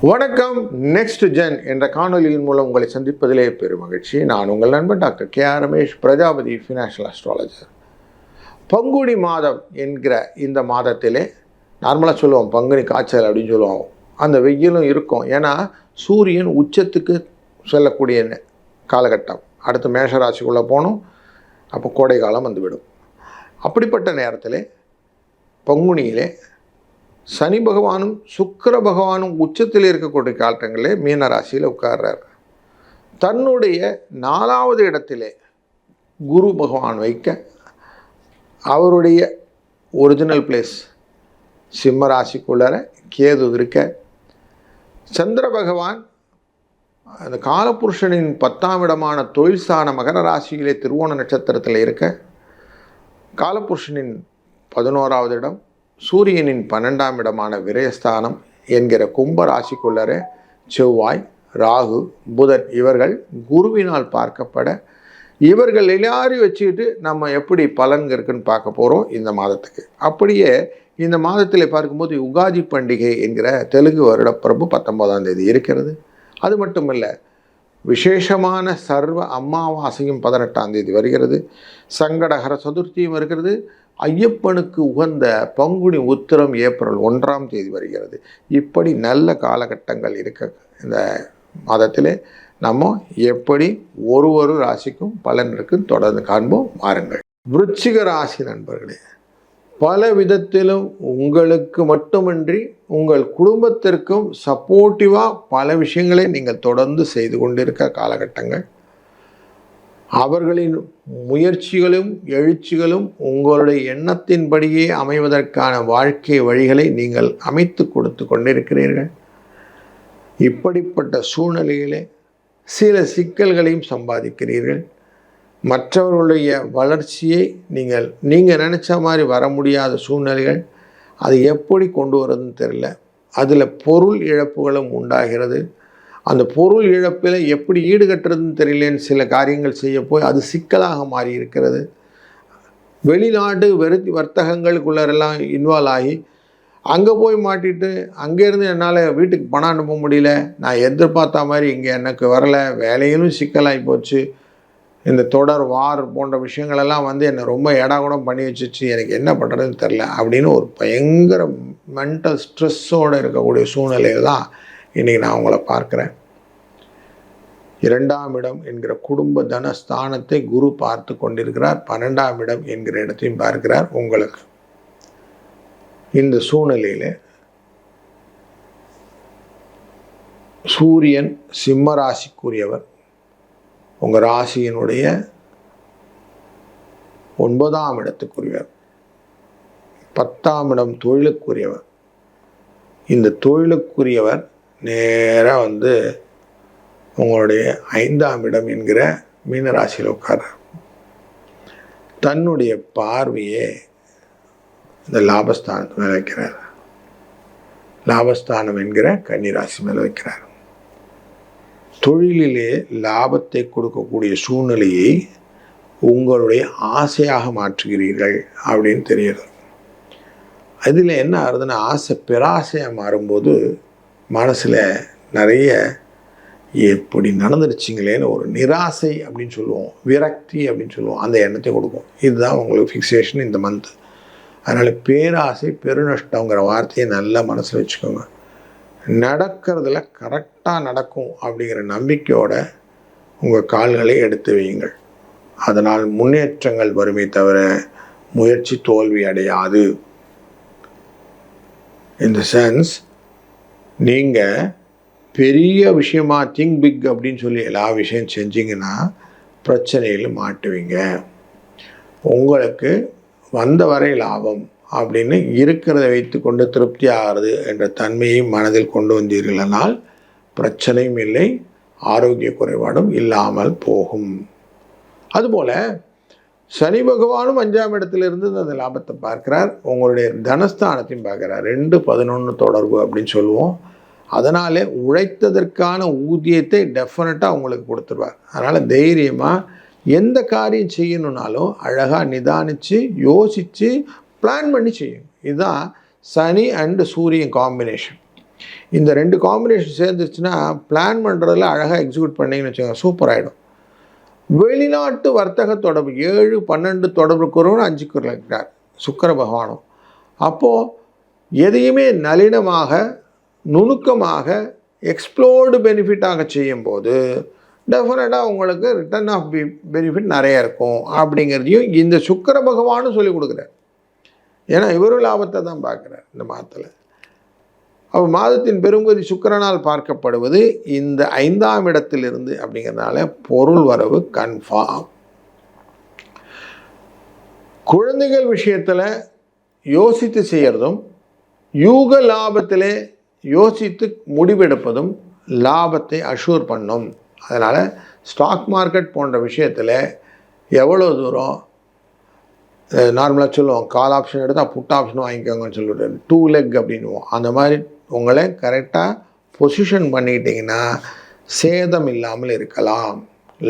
வணக்கம். Next gen என்ற காணொலியின் மூலம் உங்களை சந்திப்பதிலே பெரும் மகிழ்ச்சி. நான் உங்கள் நண்பன் doctor K R Ramesh, Prajapati financial astrologer. பங்குனி மாதம் என்கிற இந்த மாதத்திலே நார்மலாக சொல்லுவோம் பங்குனி காய்ச்சல் அப்படின்னு சொல்லுவோம். அந்த வெயிலும் இருக்கும். ஏன்னா சூரியன் உச்சத்துக்கு செல்லக்கூடிய காலகட்டம். அடுத்து மேஷராசிக்குள்ளே போகணும். அப்போ கோடை காலம் வந்துவிடும். அப்படிப்பட்ட நேரத்தில் பங்குனியிலே சனி பகவானும் சுக்கிர பகவானும் உச்சத்தில் இருக்கக்கூடிய காலங்களிலே மீன ராசியில் உட்கார்றார். தன்னுடைய 4வது இடத்திலே குரு பகவான் வைக்க, அவருடைய ஒரிஜினல் பிளேஸ் சிம்ம ராசிக்குள்ளார கேது இருக்க, சந்திர பகவான் அந்த காலபுருஷனின் 10ஆம் இடமான தொழில் ஸ்தான மகர ராசியிலே திருவோண நட்சத்திரத்தில் இருக்க, காலபுருஷனின் 11வது இடம் சூரியனின் 12ஆம் இடமான விரயஸ்தானம் என்கிற கும்ப ராசிக்குள்ளரே செவ்வாய், ராகு, புதன் இவர்கள் குருவினால் பார்க்கப்பட, இவர்கள் எல்லாரையும் வச்சுக்கிட்டு நம்ம எப்படி பலன் இருக்குன்னு பார்க்க போகிறோம் இந்த மாதத்துக்கு. அப்படியே இந்த மாதத்தில் பார்க்கும்போது யுகாதி பண்டிகை என்கிற தெலுங்கு வருடப்பிரபு 19ஆம் தேதி இருக்கிறது. அது மட்டுமல்ல, விசேஷமான சர்வ அமாவாசையும் 18ஆம் தேதி வருகிறது. சங்கடஹர சதுர்த்தியும் இருக்கிறது. ஐயப்பனுக்கு உகந்த பங்குனி உத்திரம் ஏப்ரல் 1ஆம் தேதி வருகிறது. இப்படி நல்ல காலகட்டங்கள் இருக்க இந்த மாதத்திலே நம்ம எப்படி ஒரு ராசிக்கும் பலன் இருக்குன்னு தொடர்ந்து காண்போம். வாருங்கள். விருச்சிக ராசி நண்பர்களே, பல விதத்திலும் உங்களுக்கு மட்டுமின்றி உங்கள் குடும்பத்திற்கும் சப்போர்ட்டிவாக பல விஷயங்களை நீங்கள் தொடர்ந்து செய்து கொண்டிருக்க காலகட்டங்கள். அவர்களின் முயற்சிகளும் எழுச்சிகளும் உங்களுடைய எண்ணத்தின்படியே அமைவதற்கான வாழ்க்கை வழிகளை நீங்கள் அமைத்து கொடுத்து கொண்டிருக்கிறீர்கள். இப்படிப்பட்ட சூழ்நிலையிலே சில சிக்கல்களையும் சம்பாதிக்கிறீர்கள். மற்றவர்களுடைய வளர்ச்சியை நீங்கள் நினச்ச மாதிரி வர முடியாத சூழ்நிலைகள், அது எப்படி கொண்டு வரதுன்னு தெரியல. அதில் பொருள் இழப்புகளும் உண்டாகிறது. அந்த பொருள் இழப்பில் எப்படி ஈடுகட்டுறதுன்னு தெரியலேன்னு சில காரியங்கள் செய்ய போய் அது சிக்கலாக மாறி இருக்கிறது. வெளிநாட்டு வர்த்தகங்களுக்குள்ளரெல்லாம் இன்வால்வ் ஆகி அங்கே போய் மாட்டிட்டு அங்கேருந்து என்னால் வீட்டுக்கு பணம் அனுப்ப முடியல. நான் எதிர்பார்த்த மாதிரி இங்கே எனக்கு வரலை. வேலையிலும் சிக்கலாகி போச்சு. இந்த தொடர் வார் போன்ற விஷயங்களெல்லாம் என்னை ரொம்ப ஏடாகுடம் பண்ணி வச்சிச்சு. எனக்கு என்ன பண்ணுறதுன்னு தெரில அப்படின்னு ஒரு பயங்கர மென்டல் ஸ்ட்ரெஸ்ஸோடு இருக்கக்கூடிய சூழ்நிலையில் தான் இன்றைக்கி நான் உங்களை பார்க்குறேன். 2ஆம் இடம் என்கிற குடும்ப தனஸ்தானத்தை குரு பார்த்து கொண்டிருக்கிறார். 12ஆம் இடம் என்கிற இடத்தையும் பார்க்கிறார் உங்களுக்கு. இந்த சூழ்நிலையில் சூரியன் சிம்ம ராசிக்குரியவர், உங்கள் ராசியினுடைய 9ஆம் இடத்துக்குரியவர், 10ஆம் இடம் தொழிலுக்குரியவர். இந்த தொழிலுக்குரியவர் நேராக உங்களுடைய 5ஆம் இடம் என்கிற மீனராசியில் உட்கார்றார். தன்னுடைய பார்வையே இந்த லாபஸ்தானத்து மேலே வைக்கிறார். லாபஸ்தானம் என்கிற கன்னிராசி மேலே வைக்கிறார். தொழிலிலே லாபத்தை கொடுக்கக்கூடிய சூழ்நிலையை உங்களுடைய ஆசையாக மாற்றுகிறீர்கள் அப்படின்னு தெரியுது. அதில் என்ன ஆகுதுன்னா, ஆசை பெராசையாக மாறும்போது மனசில் நிறைய எப்படி நடந்துருச்சிங்களேன்னு ஒரு நிராசை அப்படின்னு சொல்லுவோம், விரக்தி அப்படின்னு சொல்லுவோம், அந்த எண்ணத்தை கொடுக்கும். இதுதான் உங்களுக்கு ஃபிக்ஸேஷன் இந்த மந்த். அதனால் பேராசை பெருநஷ்டங்கிற வார்த்தையை நல்லா மனசில் வச்சுக்கோங்க. நடக்கிறதுல கரெக்டாக நடக்கும் அப்படிங்கிற நம்பிக்கையோட உங்கள் கால்களை எடுத்து வையுங்கள். அதனால் முன்னேற்றங்கள் வருமே தவிர முயற்சி தோல்வி அடையாது. இந்த சென்ஸ், நீங்கள் பெரிய விஷயமா திங்க் பிக் அப்படின்னு சொல்லி எல்லா விஷயம் செஞ்சிங்கன்னா பிரச்சனையில் மாட்டுவீங்க. உங்களுக்கு வந்த வரை லாபம் அப்படின்னு இருக்கிறத வைத்து கொண்டு திருப்தி ஆகிறது என்ற தன்மையை மனதில் கொண்டு வந்தீர்களானால் பிரச்சனையும் இல்லை, ஆரோக்கிய குறைபாடும் இல்லாமல் போகும். அதுபோல் சனி பகவானும் 5ஆம் இடத்திலிருந்து அந்த லாபத்தை பார்க்கிறார். உங்களுடைய தனஸ்தானத்தையும் பார்க்குறார். 2-11 தொடர்பு அப்படின்னு சொல்லுவோம். அதனாலே உழைத்ததற்கான ஊதியத்தை டெஃபினட்டாக உங்களுக்கு கொடுத்துருவார். அதனால் தைரியமாக எந்த காரியம் செய்யணுன்னாலும் அழகாக நிதானித்து யோசித்து பிளான் பண்ணி செய்யும். இதுதான் சனி அண்டு சூரியன் காம்பினேஷன். இந்த 2 காம்பினேஷன் சேர்ந்துருச்சுன்னா பிளான் பண்ணுறதுல அழகாக எக்ஸிக்யூட் பண்ணிங்கன்னு வச்சுக்கோங்க, சூப்பர் ஆகிடும். வெளிநாட்டு வர்த்தக தொடர்பு 7, 12 தொடர்புக்குறவன் 5க்கு இருக்கிறார் சுக்கிர பகவானும். அப்போது எதையுமே நளினமாக நுணுக்கமாக எக்ஸ்ப்ளோர்டு பெனிஃபிட்டாக செய்யும்போது டெஃபினட்டாக உங்களுக்கு ரிட்டர்ன் ஆஃப் பெனிஃபிட் நிறைய இருக்கும் அப்படிங்கிறதையும் இந்த சுக்கிர பகவானும் சொல்லிக் கொடுக்குறார். ஏன்னா இவரும் லாபத்தை தான் பார்க்குறார் இந்த மாதத்தில். அப்போ மாதத்தின் பெரும்பகுதி சுக்கிரனால் பார்க்கப்படுவது இந்த 5ஆம் இடத்திலிருந்து அப்படிங்கிறதுனால பொருள் வரவு கன்ஃபார்ம். குழந்தைகள் விஷயத்தில் யோசித்து செய்கிறதும் யூக லாபத்திலே யோசித்து முடிவெடுப்பதும் லாபத்தை அஷூர் பண்ணும். அதனால் ஸ்டாக் மார்க்கெட் போன்ற விஷயத்தில் எவ்வளோ தூரம் நார்மலாக சொல்லுவோம், கால் ஆப்ஷன் எடுத்தால் புட் ஆப்ஷன் வாங்கிக்கோங்கன்னு சொல்லிவிட்டு 2 லெக் அப்படின்வோம். அந்த மாதிரி உங்களை கரெக்டாக பொசிஷன் பண்ணிக்கிட்டிங்கன்னா சேதம் இல்லாமல் இருக்கலாம்,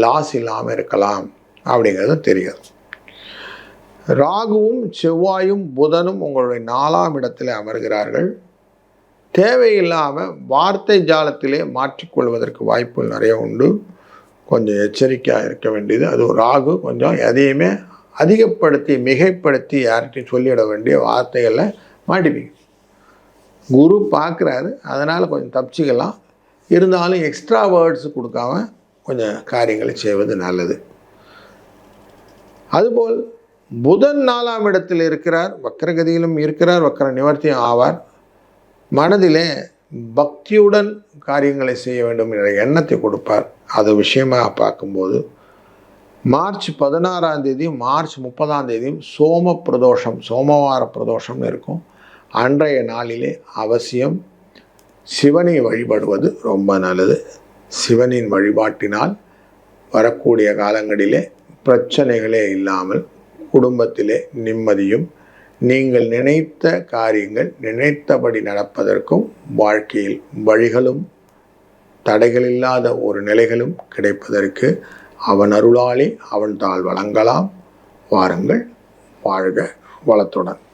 லாஸ் இல்லாமல் இருக்கலாம் அப்படிங்கிறது தெரியாது. ராகுவும் செவ்வாயும் புதனும் உங்களுடைய 4ஆம் இடத்தில் அமர்கிறார்கள். தேவையில்லாமல் வார்த்தை ஜாலத்திலே மாற்றிக்கொள்வதற்கு வாய்ப்புகள் நிறைய உண்டு. கொஞ்சம் எச்சரிக்கையாக இருக்க வேண்டியது. அது ராகு கொஞ்சம் எதையுமே அதிகப்படுத்தி மிகைப்படுத்தி யார்கிட்டையும் சொல்லிட வேண்டிய வார்த்தைகளில் மாட்டிப்பீங்க. குரு பார்க்குறாரு, அதனால் கொஞ்சம் தப்பிச்சிக்கலாம். இருந்தாலும் எக்ஸ்ட்ரா வேர்ட்ஸ் கொடுக்காம கொஞ்சம் காரியங்களை செய்வது நல்லது. அதுபோல் புதன் 4ஆம் இடத்தில் இருக்கிறார், வக்கரகதியிலும் இருக்கிறார், வக்கர நிவர்த்தியும் ஆவார். மனதிலே பக்தியுடன் காரியங்களை செய்ய வேண்டும் என்ற எண்ணத்தை கொடுப்பார். அது விஷயமாக பார்க்கும்போது மார்ச் 16ஆம் தேதியும் மார்ச் 30ஆம் தேதியும் சோம பிரதோஷம், சோமவார பிரதோஷம்னு இருக்கும். அன்றைய நாளிலே அவசியம் சிவனை வழிபடுவது ரொம்ப நல்லது. சிவனின் வழிபாட்டினால் வரக்கூடிய காலங்களிலே பிரச்சனைகளே இல்லாமல் குடும்பத்திலே நிம்மதியும், நீங்கள் நினைத்த காரியங்கள் நினைத்தபடி நடப்பதற்கும் வாழ்க்கையில் வழிகளும் தடைகளில்லாத ஒரு நிலைகளும் கிடைப்பதற்கு அவன் அருளாலே அவன் தாள் வழங்கலாம். வாருங்கள், வாழ்க வளத்துடன்.